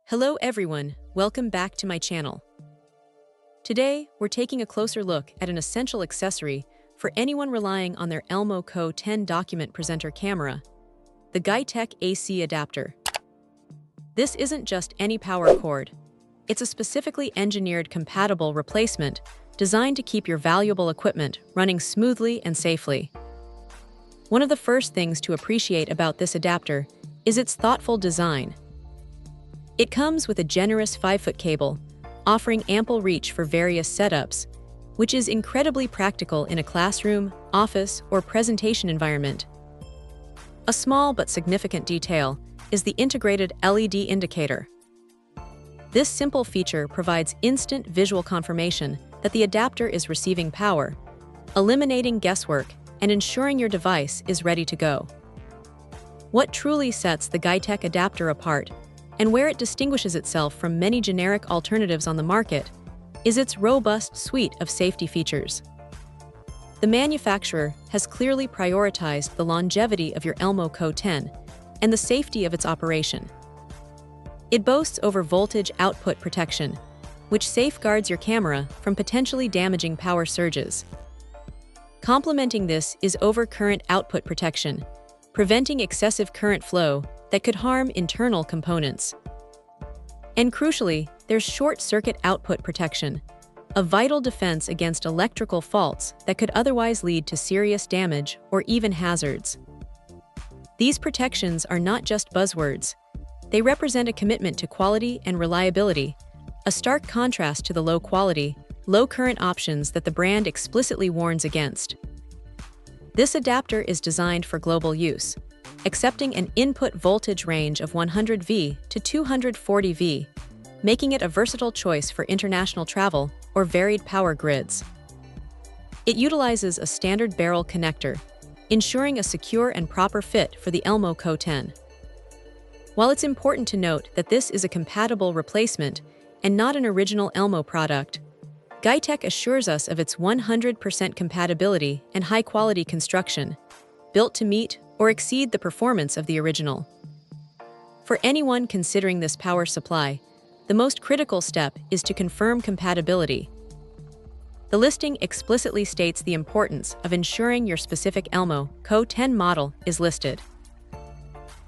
Hello everyone, welcome back to my channel. Today, we're taking a closer look at an essential accessory for anyone relying on their Elmo CO-10 document presenter camera, the Guytech AC adapter. This isn't just any power cord. It's a specifically engineered compatible replacement designed to keep your valuable equipment running smoothly and safely. One of the first things to appreciate about this adapter is its thoughtful design. It comes with a generous 5-foot cable, offering ample reach for various setups, which is incredibly practical in a classroom, office, or presentation environment. A small but significant detail is the integrated LED indicator. This simple feature provides instant visual confirmation that the adapter is receiving power, eliminating guesswork and ensuring your device is ready to go. What truly sets the Guytech adapter apart, and where it distinguishes itself from many generic alternatives on the market, is its robust suite of safety features. The manufacturer has clearly prioritized the longevity of your Elmo CO-10 and the safety of its operation. It boasts over-voltage output protection, which safeguards your camera from potentially damaging power surges. Complementing this is over-current output protection, preventing excessive current flow that could harm internal components. And crucially, there's short-circuit output protection, a vital defense against electrical faults that could otherwise lead to serious damage or even hazards. These protections are not just buzzwords. They represent a commitment to quality and reliability, a stark contrast to the low-quality, low-current options that the brand explicitly warns against. This adapter is designed for global use, accepting an input voltage range of 100 V to 240 V, making it a versatile choice for international travel or varied power grids. It utilizes a standard barrel connector, ensuring a secure and proper fit for the Elmo CO-10. While it's important to note that this is a compatible replacement and not an original Elmo product, Guytech assures us of its 100% compatibility and high-quality construction, built to meet or exceed the performance of the original. For anyone considering this power supply, the most critical step is to confirm compatibility. The listing explicitly states the importance of ensuring your specific Elmo CO-10 model is listed.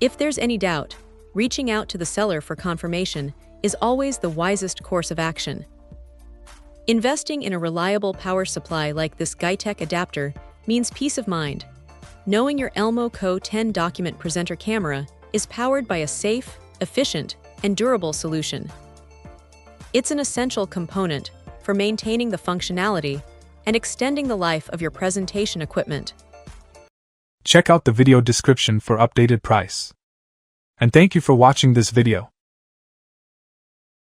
If there's any doubt, reaching out to the seller for confirmation is always the wisest course of action. Investing in a reliable power supply like this Guytech adapter means peace of mind, knowing your Elmo CO-10 document presenter camera is powered by a safe, efficient, and durable solution. It's an essential component for maintaining the functionality and extending the life of your presentation equipment. Check out the video description for updated price. And thank you for watching this video.